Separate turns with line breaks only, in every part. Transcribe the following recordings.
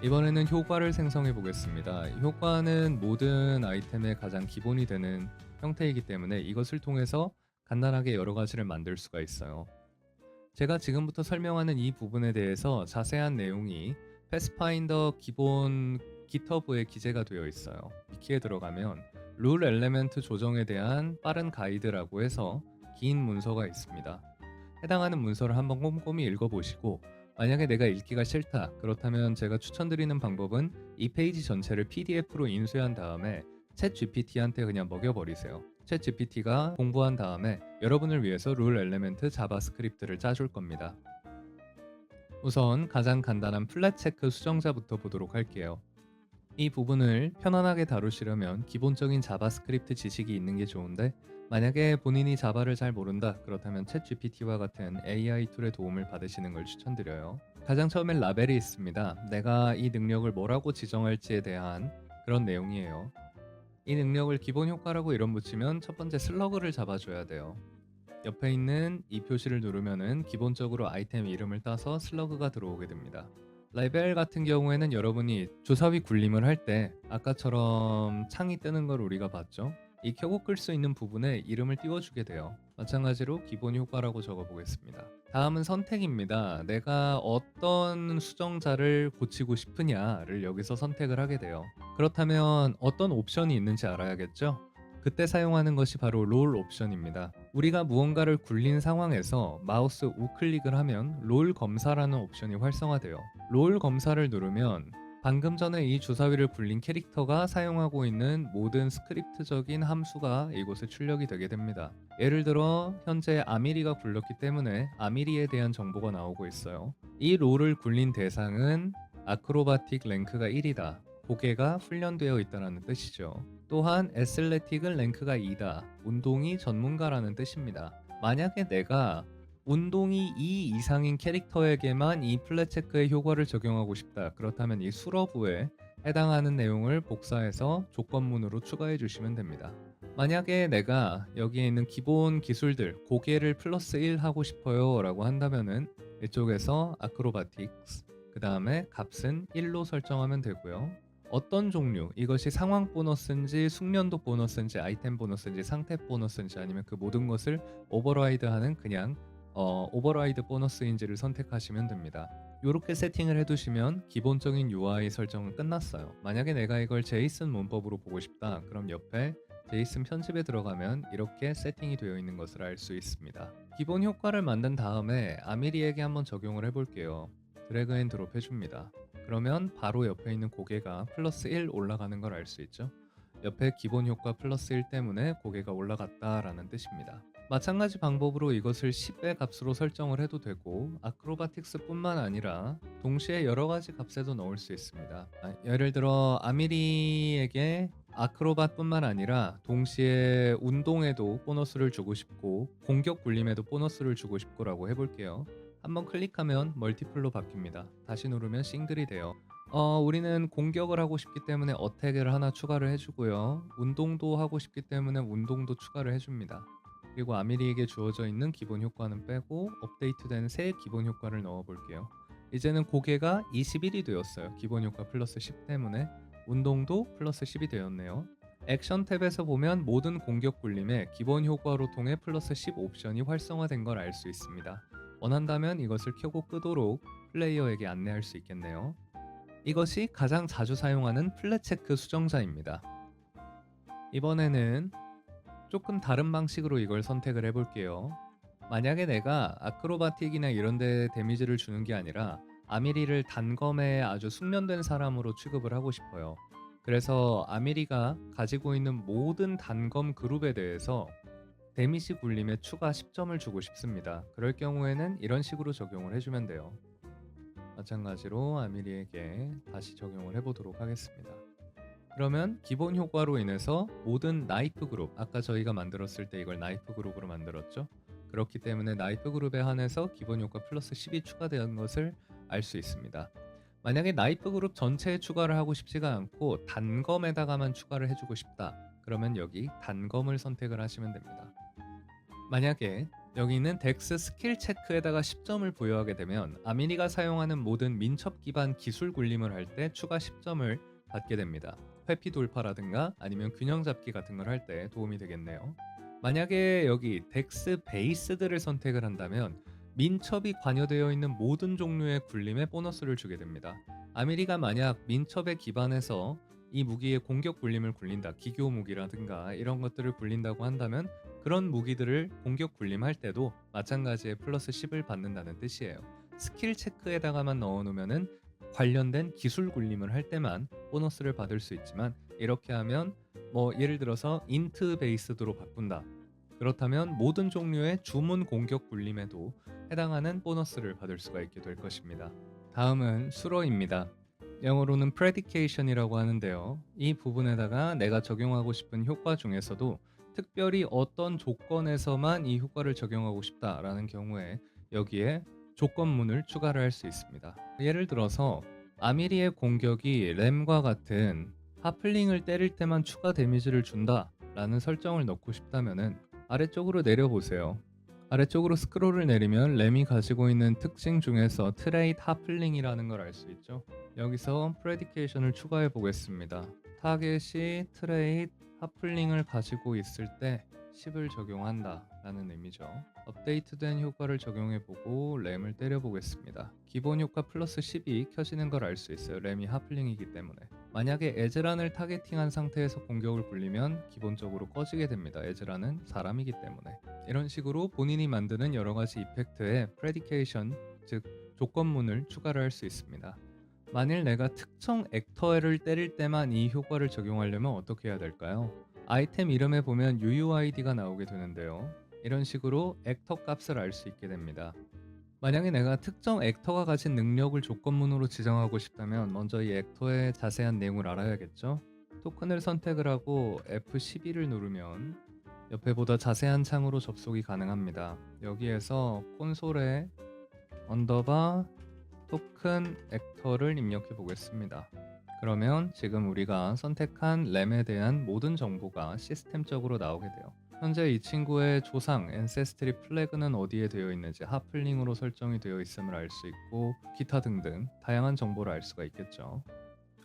이번에는 효과를 생성해 보겠습니다. 효과는 모든 아이템의 가장 기본이 되는 형태이기 때문에 이것을 통해서 간단하게 여러 가지를 만들 수가 있어요. 제가 지금부터 설명하는 이 부분에 대해서 자세한 내용이 패스파인더 기본 GitHub에 기재가 되어 있어요. 위키에 들어가면 룰 엘레멘트 조정에 대한 빠른 가이드라고 해서 긴 문서가 있습니다. 해당하는 문서를 한번 꼼꼼히 읽어보시고 만약에 내가 읽기가 싫다 그렇다면 제가 추천드리는 방법은 이 페이지 전체를 PDF로 인쇄한 다음에 챗 GPT한테 그냥 먹여버리세요. 챗 GPT가 공부한 다음에 여러분을 위해서 룰 엘레멘트 자바스크립트를 짜줄 겁니다. 우선 가장 간단한 플랫 체크 수정자부터 보도록 할게요. 이 부분을 편안하게 다루시려면 기본적인 자바스크립트 지식이 있는 게 좋은데 만약에 본인이 자바를 잘 모른다 그렇다면 챗GPT와 같은 AI 툴의 도움을 받으시는 걸 추천드려요. 가장 처음엔 라벨이 있습니다. 내가 이 능력을 뭐라고 지정할지에 대한 그런 내용이에요. 이 능력을 기본 효과라고 이름 붙이면 첫 번째 슬러그를 잡아줘야 돼요. 옆에 있는 이 표시를 누르면은 기본적으로 아이템 이름을 따서 슬러그가 들어오게 됩니다. 라벨 같은 경우에는 여러분이 주사위 굴림을 할 때 아까처럼 창이 뜨는 걸 우리가 봤죠? 이 켜고 끌 수 있는 부분에 이름을 띄워주게 돼요. 마찬가지로 기본 효과라고 적어보겠습니다. 다음은 선택입니다. 내가 어떤 수정자를 고치고 싶으냐를 여기서 선택을 하게 돼요. 그렇다면 어떤 옵션이 있는지 알아야겠죠? 그때 사용하는 것이 바로 롤 옵션입니다. 우리가 무언가를 굴린 상황에서 마우스 우클릭을 하면 롤 검사라는 옵션이 활성화돼요. 롤 검사를 누르면 방금 전에 이 주사위를 굴린 캐릭터가 사용하고 있는 모든 스크립트적인 함수가 이곳에 출력이 되게 됩니다. 예를 들어 현재 아미리가 굴렸기 때문에 아미리에 대한 정보가 나오고 있어요. 이 롤을 굴린 대상은 아크로바틱 랭크가 1이다. 고개가 훈련되어 있다는 뜻이죠. 또한 애슬레틱은 랭크가 2다. 운동이 전문가라는 뜻입니다. 만약에 내가 운동이 2 이상인 캐릭터에게만 이 플랫 체크의 효과를 적용하고 싶다. 그렇다면 이 수러브에 해당하는 내용을 복사해서 조건문으로 추가해 주시면 됩니다. 만약에 내가 여기에 있는 기본 기술들 고개를 플러스 1 하고 싶어요 라고 한다면은 이쪽에서 아크로바틱스 그 다음에 값은 1로 설정하면 되고요. 어떤 종류, 이것이 상황 보너스인지 숙련도 보너스인지 아이템 보너스인지 상태 보너스인지 아니면 그 모든 것을 오버라이드하는 그냥 오버라이드 보너스인지를 선택하시면 됩니다. 이렇게 세팅을 해두시면 기본적인 UI 설정은 끝났어요. 만약에 내가 이걸 제이슨 문법으로 보고 싶다 그럼 옆에 제이슨 편집에 들어가면 이렇게 세팅이 되어 있는 것을 알 수 있습니다. 기본 효과를 만든 다음에 아미리에게 한번 적용을 해볼게요. 드래그 앤 드롭 해줍니다. 그러면 바로 옆에 있는 고개가 플러스 1 올라가는 걸 알 수 있죠. 옆에 기본 효과 플러스 1 때문에 고개가 올라갔다라는 뜻입니다. 마찬가지 방법으로 이것을 10의 값으로 설정을 해도 되고 아크로바틱스 뿐만 아니라 동시에 여러 가지 값에도 넣을 수 있습니다. 예를 들어 아미리에게 아크로밧 뿐만 아니라 동시에 운동에도 보너스를 주고 싶고 공격 굴림에도 보너스를 주고 싶고 라고 해볼게요. 한번 클릭하면 멀티플로 바뀝니다. 다시 누르면 싱글이 돼요. 우리는 공격을 하고 싶기 때문에 어택을 하나 추가를 해주고요. 운동도 하고 싶기 때문에 운동도 추가를 해줍니다. 그리고 아미리에게 주어져 있는 기본 효과는 빼고 업데이트된 새 기본 효과를 넣어볼게요. 이제는 고개가 21이 되었어요. 기본 효과 플러스 10 때문에 운동도 플러스 10이 되었네요. 액션 탭에서 보면 모든 공격 굴림에 기본 효과로 통해 플러스 10 옵션이 활성화된 걸 알 수 있습니다. 원한다면 이것을 켜고 끄도록 플레이어에게 안내할 수 있겠네요. 이것이 가장 자주 사용하는 플랫 체크 수정자입니다. 이번에는 조금 다른 방식으로 이걸 선택을 해볼게요. 만약에 내가 아크로바틱이나 이런 데 데미지를 주는 게 아니라 아미리를 단검에 아주 숙련된 사람으로 취급을 하고 싶어요. 그래서 아미리가 가지고 있는 모든 단검 그룹에 대해서 데미지 굴림에 추가 10점을 주고 싶습니다. 그럴 경우에는 이런 식으로 적용을 해주면 돼요. 마찬가지로 아미리에게 다시 적용을 해보도록 하겠습니다. 그러면 기본 효과로 인해서 모든 나이프 그룹, 아까 저희가 만들었을 때 이걸 나이프 그룹으로 만들었죠. 그렇기 때문에 나이프 그룹에 한해서 기본 효과 플러스 10이 추가된 것을 알 수 있습니다. 만약에 나이프 그룹 전체에 추가를 하고 싶지가 않고 단검에다가만 추가를 해주고 싶다. 그러면 여기 단검을 선택을 하시면 됩니다. 만약에 여기 있는 덱스 스킬 체크에다가 10점을 부여하게 되면 아미리가 사용하는 모든 민첩 기반 기술 굴림을 할 때 추가 10점을 받게 됩니다. 회피 돌파라든가 아니면 균형 잡기 같은 걸 할 때 도움이 되겠네요. 만약에 여기 덱스 베이스들을 선택을 한다면 민첩이 관여되어 있는 모든 종류의 굴림에 보너스를 주게 됩니다. 아미리가 만약 민첩에 기반해서 이 무기의 공격 굴림을 굴린다, 기교 무기라든가 이런 것들을 굴린다고 한다면 그런 무기들을 공격 굴림할 때도 마찬가지의 플러스 10을 받는다는 뜻이에요. 스킬 체크에다가만 넣어놓으면은 관련된 기술 굴림을 할 때만 보너스를 받을 수 있지만 이렇게 하면 뭐 예를 들어서 인트 베이스드로 바꾼다. 그렇다면 모든 종류의 주문 공격 굴림에도 해당하는 보너스를 받을 수가 있게 될 것입니다. 다음은 수로입니다. 영어로는 predication이라고 하는데요. 이 부분에다가 내가 적용하고 싶은 효과 중에서도 특별히 어떤 조건에서만 이 효과를 적용하고 싶다라는 경우에 여기에 조건문을 추가를 할 수 있습니다. 예를 들어서 아미리의 공격이 램과 같은 하플링을 때릴 때만 추가 데미지를 준다라는 설정을 넣고 싶다면은 아래쪽으로 내려보세요. 아래쪽으로 스크롤을 내리면 램이 가지고 있는 특징 중에서 트레이드 하플링이라는 걸 알 수 있죠. 여기서 프레디케이션을 추가해 보겠습니다. 타겟이 트레이드 하플링을 가지고 있을 때 10을 적용한다 라는 의미죠. 업데이트된 효과를 적용해 보고 램을 때려 보겠습니다. 기본 효과 플러스 10이 켜지는 걸 알 수 있어요. 램이 하플링이기 때문에. 만약에 에즈란을 타겟팅한 상태에서 공격을 굴리면 기본적으로 꺼지게 됩니다. 에즈란은 사람이기 때문에. 이런 식으로 본인이 만드는 여러 가지 이펙트에 프레디케이션, 즉 조건문을 추가를 할 수 있습니다. 만일 내가 특정 액터를 때릴 때만 이 효과를 적용하려면 어떻게 해야 될까요? 아이템 이름에 보면 UUID가 나오게 되는데요. 이런 식으로 액터 값을 알 수 있게 됩니다. 만약에 내가 특정 액터가 가진 능력을 조건문으로 지정하고 싶다면 먼저 이 액터의 자세한 내용을 알아야겠죠? 토큰을 선택을 하고 F12를 누르면 옆에 보다 자세한 창으로 접속이 가능합니다. 여기에서 콘솔에 언더바 토큰 액터를 입력해 보겠습니다. 그러면 지금 우리가 선택한 램에 대한 모든 정보가 시스템적으로 나오게 돼요. 현재 이 친구의 조상 앤세스트리 플래그는 어디에 되어 있는지 하플링으로 설정이 되어 있음을 알 수 있고 기타 등등 다양한 정보를 알 수가 있겠죠.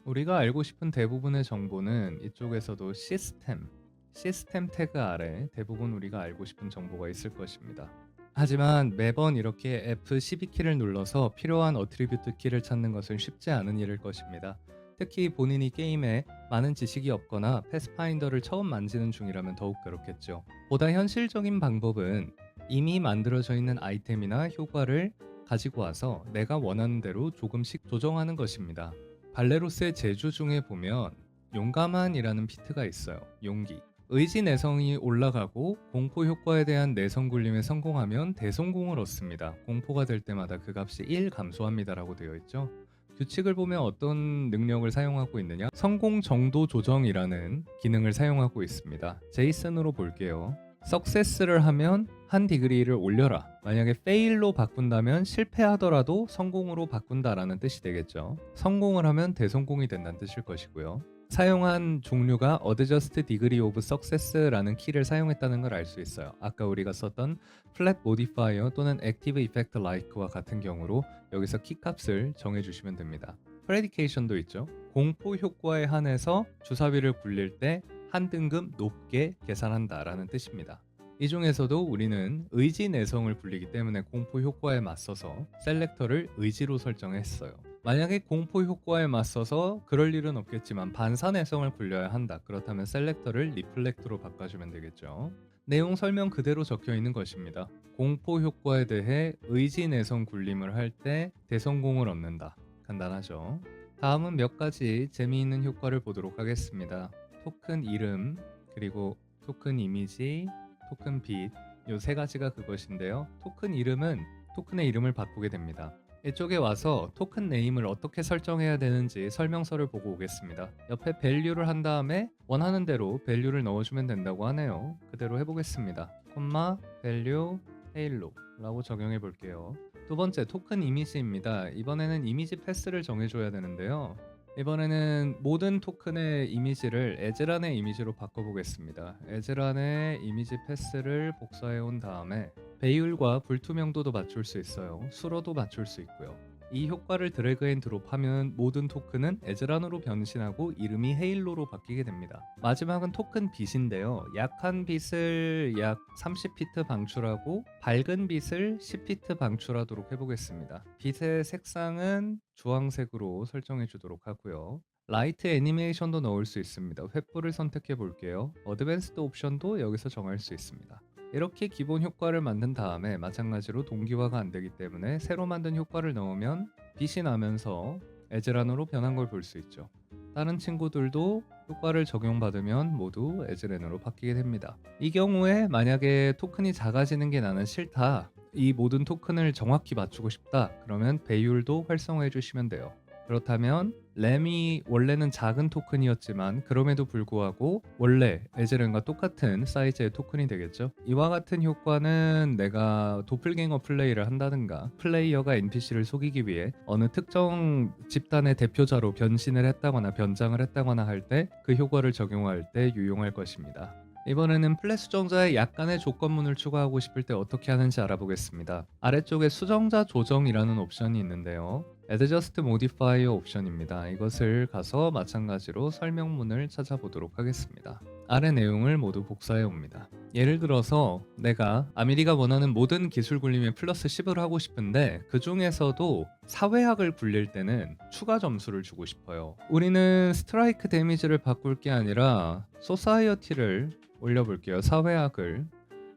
우리가 알고 싶은 대부분의 정보는 이쪽에서도 시스템 태그 아래 대부분 우리가 알고 싶은 정보가 있을 것입니다. 하지만 매번 이렇게 F12키를 눌러서 필요한 어트리뷰트 키를 찾는 것은 쉽지 않은 일일 것입니다. 특히 본인이 게임에 많은 지식이 없거나 패스파인더를 처음 만지는 중이라면 더욱 그렇겠죠. 보다 현실적인 방법은 이미 만들어져 있는 아이템이나 효과를 가지고 와서 내가 원하는 대로 조금씩 조정하는 것입니다. 발레로스의 제주 중에 보면 용감한이라는 피트가 있어요. 용기. 의지 내성이 올라가고 공포 효과에 대한 내성 굴림에 성공하면 대성공을 얻습니다. 공포가 될 때마다 그 값이 1 감소합니다라고 되어 있죠. 규칙을 보면 어떤 능력을 사용하고 있느냐? 성공 정도 조정이라는 기능을 사용하고 있습니다. 제이슨으로 볼게요. 석세스를 하면 한 디그리를 올려라. 만약에 fail로 바꾼다면 실패하더라도 성공으로 바꾼다라는 뜻이 되겠죠. 성공을 하면 대성공이 된다는 뜻일 것이고요. 사용한 종류가 Adjust Degree of Success라는 키를 사용했다는 걸 알 수 있어요. 아까 우리가 썼던 Flat Modifier 또는 Active Effect Like와 같은 경우로 여기서 키 값을 정해주시면 됩니다. Predication도 있죠. 공포 효과에 한해서 주사위를 굴릴 때 한 등급 높게 계산한다라는 뜻입니다. 이 중에서도 우리는 의지 내성을 굴리기 때문에 공포 효과에 맞서서 셀렉터를 의지로 설정했어요. 만약에 공포 효과에 맞서서 그럴 일은 없겠지만 반사 내성을 굴려야 한다. 그렇다면 셀렉터를 리플렉트로 바꿔주면 되겠죠. 내용 설명 그대로 적혀 있는 것입니다. 공포 효과에 대해 의지 내성 굴림을 할 때 대성공을 얻는다. 간단하죠. 다음은 몇 가지 재미있는 효과를 보도록 하겠습니다. 토큰 이름, 그리고 토큰 이미지, 토큰 빛, 요 세 가지가 그것인데요. 토큰 이름은 토큰의 이름을 바꾸게 됩니다. 이쪽에 와서 토큰 네임을 어떻게 설정해야 되는지 설명서를 보고 오겠습니다. 옆에 value를 한 다음에 원하는 대로 value를 넣어주면 된다고 하네요. 그대로 해보겠습니다. 콤마 value halo 라고 적용해 볼게요. 두 번째 토큰 이미지입니다. 이번에는 이미지 패스를 정해줘야 되는데요. 이번에는 모든 토큰의 이미지를 에즈란의 이미지로 바꿔보겠습니다. 에즈란의 이미지 패스를 복사해 온 다음에 배율과 불투명도도 맞출 수 있어요. 수로도 맞출 수 있고요. 이 효과를 드래그 앤 드롭하면 모든 토큰은 에즈란으로 변신하고 이름이 헤일로로 바뀌게 됩니다. 마지막은 토큰 빛인데요. 약한 빛을 약 30피트 방출하고 밝은 빛을 10피트 방출하도록 해보겠습니다. 빛의 색상은 주황색으로 설정해 주도록 하고요. 라이트 애니메이션도 넣을 수 있습니다. 횃불을 선택해 볼게요. 어드밴스드 옵션도 여기서 정할 수 있습니다. 이렇게 기본 효과를 만든 다음에 마찬가지로 동기화가 안 되기 때문에 새로 만든 효과를 넣으면 빛이 나면서 에즈란으로 변한 걸 볼 수 있죠. 다른 친구들도 효과를 적용받으면 모두 에즈란으로 바뀌게 됩니다. 이 경우에 만약에 토큰이 작아지는 게 나는 싫다, 이 모든 토큰을 정확히 맞추고 싶다, 그러면 배율도 활성화해 주시면 돼요. 그렇다면 램이 원래는 작은 토큰이었지만 그럼에도 불구하고 원래 에즈렌과 똑같은 사이즈의 토큰이 되겠죠. 이와 같은 효과는 내가 도플갱어 플레이를 한다든가 플레이어가 NPC를 속이기 위해 어느 특정 집단의 대표자로 변신을 했다거나 변장을 했다거나 할 때 그 효과를 적용할 때 유용할 것입니다. 이번에는 플랫 수정자에 약간의 조건문을 추가하고 싶을 때 어떻게 하는지 알아보겠습니다. 아래쪽에 수정자 조정이라는 옵션이 있는데요. Adjust Modifier 옵션입니다. 이것을 가서 마찬가지로 설명문을 찾아보도록 하겠습니다. 아래 내용을 모두 복사해 옵니다. 예를 들어서 내가 아미리가 원하는 모든 기술 굴림에 플러스 10을 하고 싶은데 그 중에서도 사회학을 굴릴 때는 추가 점수를 주고 싶어요. 우리는 스트라이크 데미지를 바꿀 게 아니라 소사이어티를 올려볼게요. 사회학을.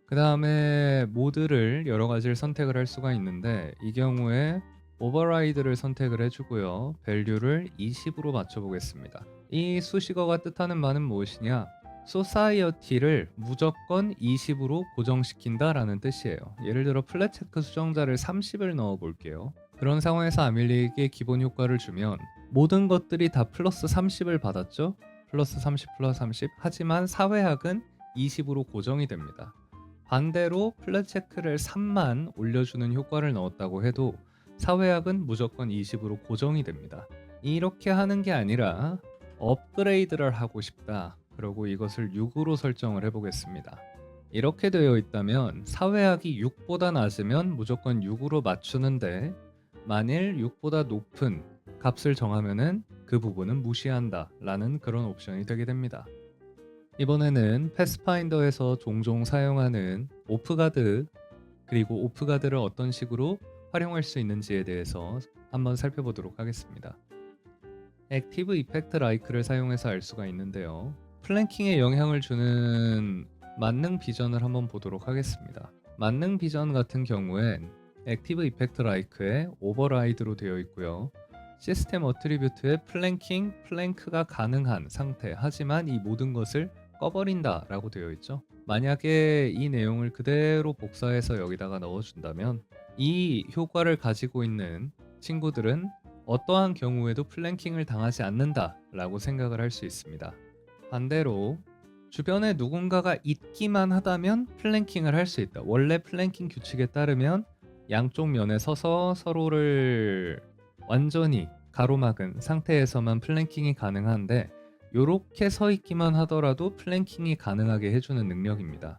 그 다음에 모드를 여러 가지를 선택을 할 수가 있는데 이 경우에 오버라이드를 선택을 해주고요. 밸류를 20으로 맞춰보겠습니다. 이 수식어가 뜻하는 바는 무엇이냐? 소사이어티를 무조건 20으로 고정시킨다라는 뜻이에요. 예를 들어 플랫 체크 수정자를 30을 넣어 볼게요. 그런 상황에서 아밀리에게 기본 효과를 주면 모든 것들이 다 플러스 30을 받았죠? 플러스 30 플러스 30. 하지만 사회학은 20으로 고정이 됩니다. 반대로 플랫 체크를 3만 올려주는 효과를 넣었다고 해도 사회학은 무조건 20으로 고정이 됩니다. 이렇게 하는 게 아니라 업그레이드를 하고 싶다. 그리고 이것을 6으로 설정을 해보겠습니다. 이렇게 되어 있다면 사회학이 6보다 낮으면 무조건 6으로 맞추는데 만일 6보다 높은 값을 정하면은 그 부분은 무시한다 라는 그런 옵션이 되게 됩니다. 이번에는 패스파인더에서 종종 사용하는 오프가드 그리고 오프가드를 어떤 식으로 활용할 수 있는지에 대해서 한번 살펴보도록 하겠습니다. 액티브 이펙트 라이크를 사용해서 알 수가 있는데요. 플랭킹에 영향을 주는 만능 비전을 한번 보도록 하겠습니다. 만능 비전 같은 경우엔 액티브 이펙트 라이크에 오버라이드로 되어 있고요. 시스템 어트리뷰트에 플랭킹, 플랭크가 가능한 상태, 하지만 이 모든 것을 꺼버린다 라고 되어 있죠. 만약에 이 내용을 그대로 복사해서 여기다가 넣어준다면 이 효과를 가지고 있는 친구들은 어떠한 경우에도 플랭킹을 당하지 않는다 라고 생각을 할 수 있습니다. 반대로 주변에 누군가가 있기만 하다면 플랭킹을 할 수 있다. 원래 플랭킹 규칙에 따르면 양쪽 면에 서서 서로를 완전히 가로막은 상태에서만 플랭킹이 가능한데 요렇게 서 있기만 하더라도 플랭킹이 가능하게 해주는 능력입니다.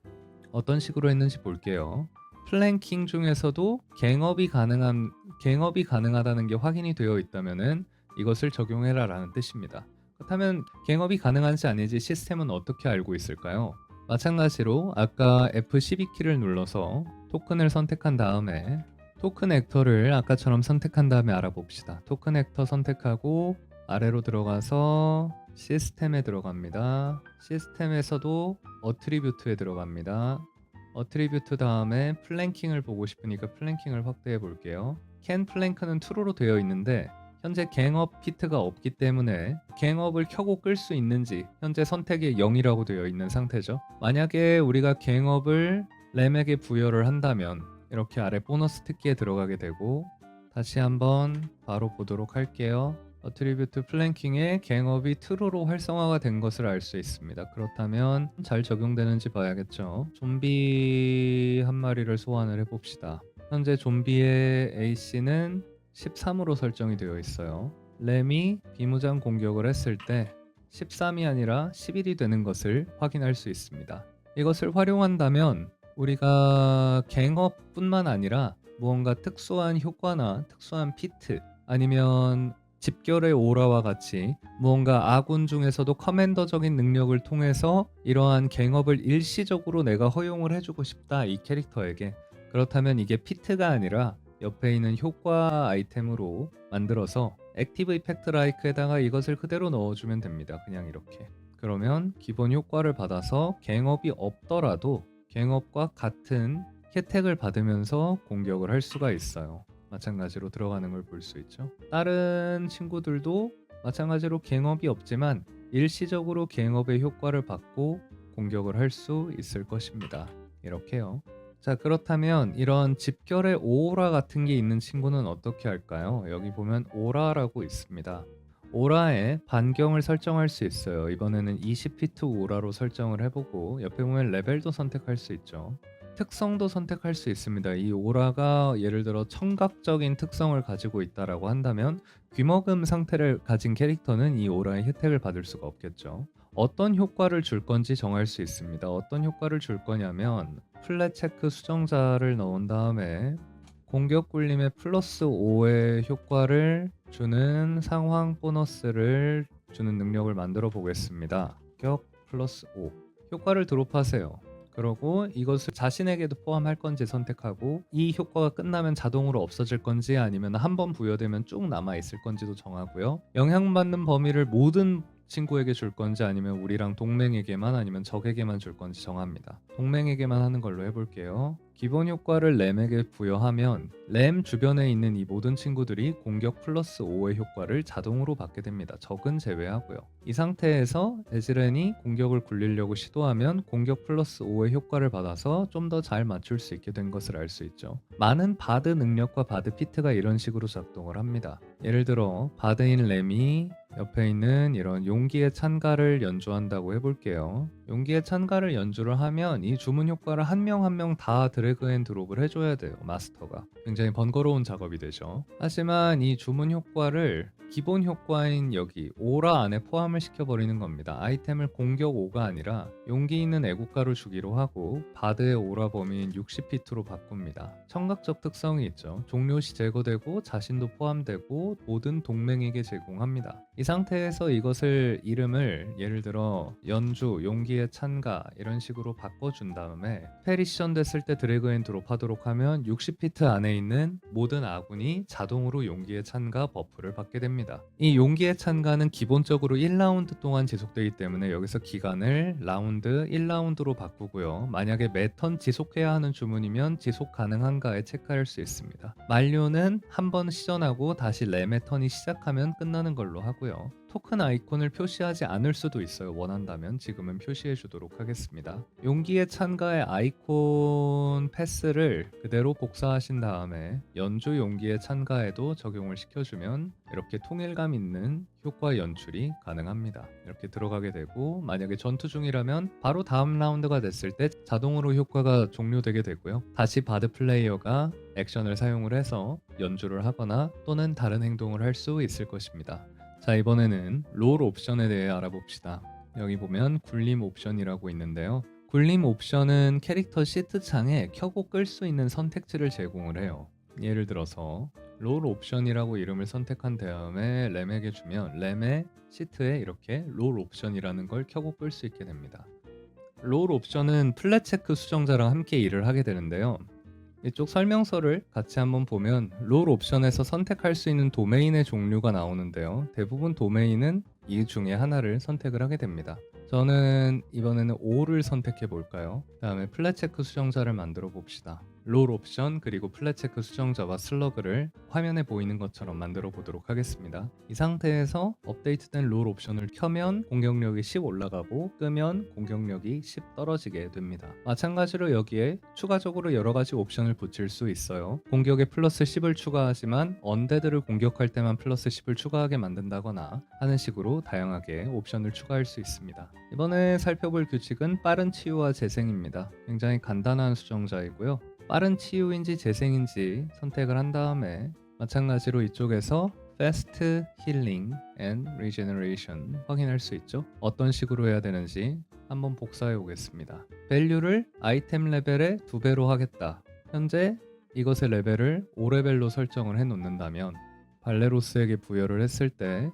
어떤 식으로 했는지 볼게요. 플랭킹 중에서도 갱업이 가능하다는 게 확인이 되어 있다면은 이것을 적용해라 라는 뜻입니다. 그렇다면 갱업이 가능한지 아닌지 시스템은 어떻게 알고 있을까요? 마찬가지로 아까 F12키를 눌러서 토큰을 선택한 다음에 토큰 액터를 아까처럼 선택한 다음에 알아봅시다. 토큰 액터 선택하고 아래로 들어가서 시스템에 들어갑니다. 시스템에서도 어트리뷰트에 들어갑니다. 어트리뷰트 다음에 플랭킹을 보고 싶으니까 플랭킹을 확대해 볼게요. 캔 플랭크는 true로 되어 있는데 현재 갱업 피트가 없기 때문에 갱업을 켜고 끌 수 있는지 현재 선택이 0이라고 되어 있는 상태죠. 만약에 우리가 갱업을 램에게 부여를 한다면 이렇게 아래 보너스 특기에 들어가게 되고 다시 한번 바로 보도록 할게요. 어트리뷰트 플랭킹에 갱업이 true로 활성화가 된 것을 알 수 있습니다. 그렇다면 잘 적용되는지 봐야겠죠. 좀비 한 마리를 소환을 해봅시다. 현재 좀비의 AC는 13으로 설정이 되어 있어요. 램이 비무장 공격을 했을 때 13이 아니라 11이 되는 것을 확인할 수 있습니다. 이것을 활용한다면 우리가 갱업뿐만 아니라 무언가 특수한 효과나 특수한 피트 아니면 집결의 오라와 같이 무언가 아군 중에서도 커맨더적인 능력을 통해서 이러한 갱업을 일시적으로 내가 허용을 해주고 싶다, 이 캐릭터에게. 그렇다면 이게 피트가 아니라 옆에 있는 효과 아이템으로 만들어서 액티브 이펙트 라이크에다가 이것을 그대로 넣어주면 됩니다. 그냥 이렇게. 그러면 기본 효과를 받아서 갱업이 없더라도 갱업과 같은 혜택을 받으면서 공격을 할 수가 있어요. 마찬가지로 들어가는 걸 볼 수 있죠. 다른 친구들도 마찬가지로 갱업이 없지만 일시적으로 갱업의 효과를 받고 공격을 할 수 있을 것입니다. 이렇게요. 자, 그렇다면 이런 집결의 오라 같은 게 있는 친구는 어떻게 할까요? 여기 보면 오라라고 있습니다. 오라에 반경을 설정할 수 있어요. 이번에는 20피트 오라로 설정을 해보고 옆에 보면 레벨도 선택할 수 있죠. 특성도 선택할 수 있습니다. 이 오라가 예를 들어 청각적인 특성을 가지고 있다라고 한다면 귀먹음 상태를 가진 캐릭터는 이 오라의 혜택을 받을 수가 없겠죠. 어떤 효과를 줄 건지 정할 수 있습니다. 어떤 효과를 줄 거냐면 플랫 체크 수정자를 넣은 다음에 공격 굴림의 플러스 5의 효과를 주는 상황 보너스를 주는 능력을 만들어 보겠습니다. 공격 플러스 5 효과를 드롭하세요. 그러고 이것을 자신에게도 포함할 건지 선택하고 이 효과가 끝나면 자동으로 없어질 건지 아니면 한 번 부여되면 쭉 남아 있을 건지도 정하고요. 영향받는 범위를 모든 친구에게 줄 건지 아니면 우리랑 동맹에게만 아니면 적에게만 줄 건지 정합니다. 동맹에게만 하는 걸로 해볼게요. 기본 효과를 램에게 부여하면 램 주변에 있는 이 모든 친구들이 공격 플러스 5의 효과를 자동으로 받게 됩니다. 적은 제외하고요. 이 상태에서 에즈렌이 공격을 굴리려고 시도하면 공격 플러스 5의 효과를 받아서 좀 더 잘 맞출 수 있게 된 것을 알 수 있죠. 많은 바드 능력과 바드 피트가 이런 식으로 작동을 합니다. 예를 들어 바드인 램이 옆에 있는 이런 용기의 찬가를 연주한다고 해볼게요. 용기의 찬가를 연주를 하면 이 주문 효과를 한 명 한 명 다 드래그 앤 드롭을 해줘야 돼요. 마스터가. 굉장히 번거로운 작업이 되죠. 하지만 이 주문 효과를 기본 효과인 여기 오라 안에 포함을 시켜버리는 겁니다. 아이템을 공격 5가 아니라 용기 있는 애국가로 주기로 하고 바드의 오라 범위인 60피트로 바꿉니다. 청각적 특성이 있죠. 종료시 제거되고 자신도 포함되고 모든 동맹에게 제공합니다. 이 상태에서 이것을 이름을 예를 들어 연주, 용기의 찬가 이런 식으로 바꿔준 다음에 페리션 됐을 때 드래그 앤 드롭 하도록 하면 60피트 안에 있는 모든 아군이 자동으로 용기의 찬가 버프를 받게 됩니다. 이 용기의 찬가는 기본적으로 1라운드 동안 지속되기 때문에 여기서 기간을 라운드 1라운드로 바꾸고요. 만약에 매 턴 지속해야 하는 주문이면 지속 가능한가에 체크할 수 있습니다. 만료는 한 번 시전하고 다시 램의 턴이 시작하면 끝나는 걸로 하고요. 토큰 아이콘을 표시하지 않을 수도 있어요. 원한다면 지금은 표시해 주도록 하겠습니다. 용기의 찬가의 아이콘 패스를 그대로 복사하신 다음에 연주 용기의 찬가에도 적용을 시켜주면 이렇게 통일감 있는 효과 연출이 가능합니다. 이렇게 들어가게 되고 만약에 전투 중이라면 바로 다음 라운드가 됐을 때 자동으로 효과가 종료되게 되고요. 다시 바드 플레이어가 액션을 사용을 해서 연주를 하거나 또는 다른 행동을 할 수 있을 것입니다. 자, 이번에는 롤 옵션에 대해 알아봅시다. 여기 보면 굴림 옵션이라고 있는데요. 굴림 옵션은 캐릭터 시트 창에 켜고 끌 수 있는 선택지를 제공을 해요. 예를 들어서 롤 옵션이라고 이름을 선택한 다음에 램에게 주면 램의 시트에 이렇게 롤 옵션이라는 걸 켜고 끌 수 있게 됩니다. 롤 옵션은 플랫 체크 수정자랑 함께 일을 하게 되는데요. 이쪽 설명서를 같이 한번 보면 롤 옵션에서 선택할 수 있는 도메인의 종류가 나오는데요. 대부분 도메인은 이 중에 하나를 선택을 하게 됩니다. 저는 이번에는 5를 선택해 볼까요? 다음에 플랫 체크 수정자를 만들어 봅시다. 롤 옵션 그리고 플랫 체크 수정자와 슬러그를 화면에 보이는 것처럼 만들어 보도록 하겠습니다. 이 상태에서 업데이트된 롤 옵션을 켜면 공격력이 10 올라가고 끄면 공격력이 10 떨어지게 됩니다. 마찬가지로 여기에 추가적으로 여러 가지 옵션을 붙일 수 있어요. 공격에 플러스 10을 추가하지만 언데드를 공격할 때만 플러스 10을 추가하게 만든다거나 하는 식으로 다양하게 옵션을 추가할 수 있습니다. 이번에 살펴볼 규칙은 빠른 치유와 재생입니다. 굉장히 간단한 수정자이고요. 빠른 치유인지 재생인지 선택을 한 다음에 마찬가지로 이쪽에서 fast healing and regeneration 확인할 수 있죠. 어떤 식으로 해야 되는지 한번 복사해 오겠습니다. 밸류를 아이템 레벨의 2배로 하겠다. 현재 이것의 레벨을 5레벨로 설정을 해 놓는다면 발레로스에게 부여를 했을 때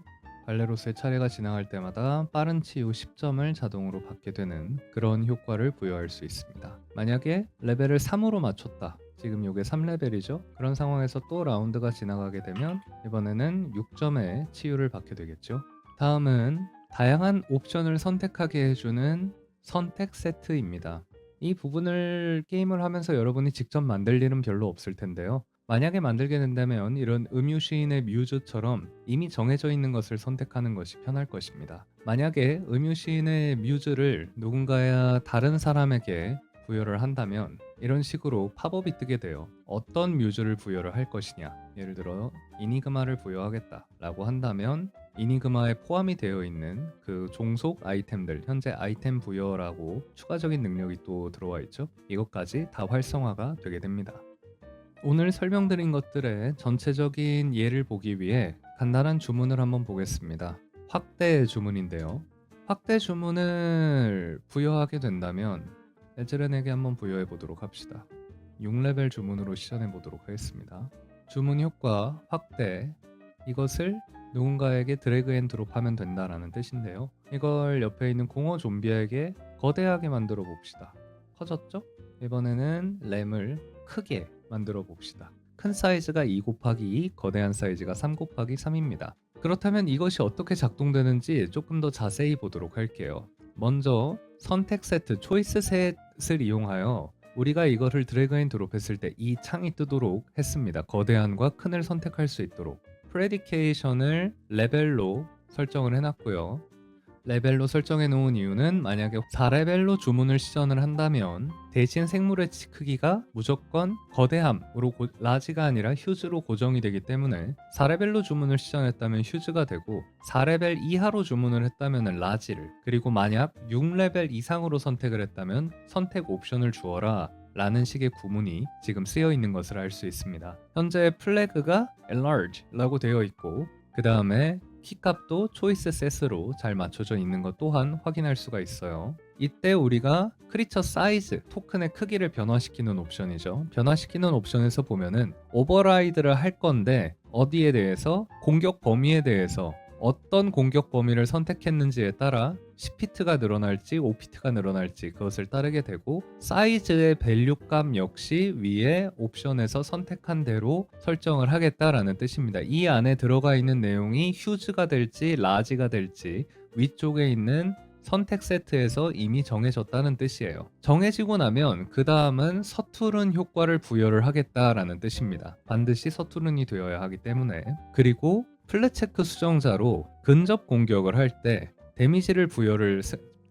발레로스의 차례가 지나갈 때마다 빠른 치유 10점을 자동으로 받게 되는 그런 효과를 부여할 수 있습니다. 만약에 레벨을 3으로 맞췄다. 지금 이게 3레벨이죠. 그런 상황에서 또 라운드가 지나가게 되면 이번에는 6점의 치유를 받게 되겠죠. 다음은 다양한 옵션을 선택하게 해주는 선택 세트입니다. 이 부분을 게임을 하면서 여러분이 직접 만들 일은 별로 없을 텐데요. 만약에 만들게 된다면 이런 음유시인의 뮤즈처럼 이미 정해져 있는 것을 선택하는 것이 편할 것입니다. 만약에 음유시인의 뮤즈를 누군가야 다른 사람에게 부여를 한다면 이런 식으로 팝업이 뜨게 돼요. 어떤 뮤즈를 부여를 할 것이냐. 예를 들어 이니그마를 부여하겠다 라고 한다면 이니그마에 포함이 되어 있는 그 종속 아이템들, 현재 아이템 부여라고 추가적인 능력이 또 들어와 있죠. 이것까지 다 활성화가 되게 됩니다. 오늘 설명드린 것들의 전체적인 예를 보기 위해 간단한 주문을 한번 보겠습니다. 확대 주문인데요. 확대 주문을 부여하게 된다면 에즈렌에게 한번 부여해 보도록 합시다. 6레벨 주문으로 시전해 보도록 하겠습니다. 주문 효과 확대, 이것을 누군가에게 드래그 앤 드롭하면 된다라는 뜻인데요. 이걸 옆에 있는 공허 좀비에게 거대하게 만들어 봅시다. 커졌죠? 이번에는 램을 크게 만들어 봅시다. 큰 사이즈가 2 곱하기 2, 거대한 사이즈가 3 곱하기 3입니다. 그렇다면 이것이 어떻게 작동되는지 조금 더 자세히 보도록 할게요. 먼저 선택 세트, 초이스 셋을 이용하여 우리가 이거를 드래그 앤 드롭했을 때 이 창이 뜨도록 했습니다. 거대한과 큰을 선택할 수 있도록. 프레디케이션을 레벨로 설정을 해놨고요. 레벨로 설정해 놓은 이유는 만약에 4레벨로 주문을 시전을 한다면 대신 생물의 크기가 무조건 거대함으로 라지가 아니라 휴즈로 고정이 되기 때문에 4레벨로 주문을 시전했다면 휴즈가 되고 4레벨 이하로 주문을 했다면 라지를, 그리고 만약 6레벨 이상으로 선택을 했다면 선택 옵션을 주어라 라는 식의 구문이 지금 쓰여 있는 것을 알 수 있습니다. 현재 플래그가 enlarge 라고 되어 있고 그 다음에 키값도 초이스 셋으로 잘 맞춰져 있는 것 또한 확인할 수가 있어요. 이때 우리가 크리처 사이즈, 토큰의 크기를 변화시키는 옵션이죠. 변화시키는 옵션에서 보면은 오버라이드를 할 건데 어디에 대해서, 공격 범위에 대해서 어떤 공격 범위를 선택했는지에 따라 10피트가 늘어날지 5피트가 늘어날지 그것을 따르게 되고, 사이즈의 밸류 값 역시 위에 옵션에서 선택한 대로 설정을 하겠다라는 뜻입니다. 이 안에 들어가 있는 내용이 휴즈가 될지 라지가 될지 위쪽에 있는 선택 세트에서 이미 정해졌다는 뜻이에요. 정해지고 나면 그 다음은 서투른 효과를 부여를 하겠다라는 뜻입니다. 반드시 서투른이 되어야 하기 때문에. 그리고 플랫체크 수정자로 근접 공격을 할 때 데미지를 부여를,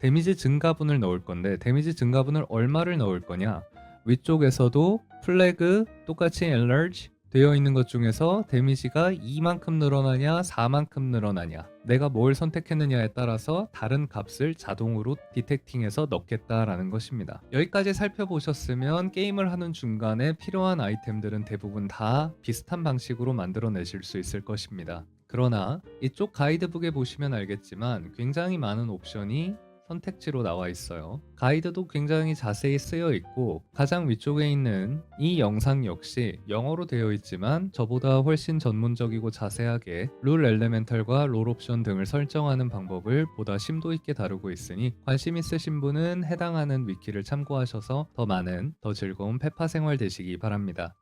데미지 증가분을 넣을 건데 데미지 증가분을 얼마를 넣을 거냐, 위쪽에서도 플래그 똑같이 enlarge 되어 있는 것 중에서 데미지가 2만큼 늘어나냐 4만큼 늘어나냐, 내가 뭘 선택했느냐에 따라서 다른 값을 자동으로 디텍팅해서 넣겠다라는 것입니다. 여기까지 살펴보셨으면 게임을 하는 중간에 필요한 아이템들은 대부분 다 비슷한 방식으로 만들어내실 수 있을 것입니다. 그러나 이쪽 가이드북에 보시면 알겠지만 굉장히 많은 옵션이 선택지로 나와 있어요. 가이드도 굉장히 자세히 쓰여 있고 가장 위쪽에 있는 이 영상 역시 영어로 되어 있지만 저보다 훨씬 전문적이고 자세하게 룰 엘레멘탈과 롤 옵션 등을 설정하는 방법을 보다 심도 있게 다루고 있으니 관심 있으신 분은 해당하는 위키를 참고하셔서 더 많은, 더 즐거운 페파 생활 되시기 바랍니다.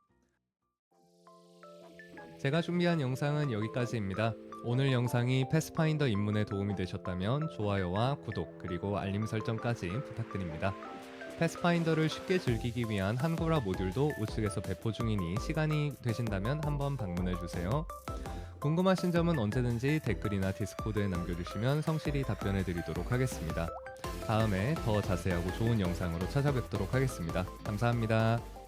제가 준비한 영상은 여기까지입니다. 오늘 영상이 패스파인더 입문에 도움이 되셨다면 좋아요와 구독 그리고 알림 설정까지 부탁드립니다. 패스파인더를 쉽게 즐기기 위한 한글화 모듈도 우측에서 배포 중이니 시간이 되신다면 한번 방문해주세요. 궁금하신 점은 언제든지 댓글이나 디스코드에 남겨주시면 성실히 답변해드리도록 하겠습니다. 다음에 더 자세하고 좋은 영상으로 찾아뵙도록 하겠습니다. 감사합니다.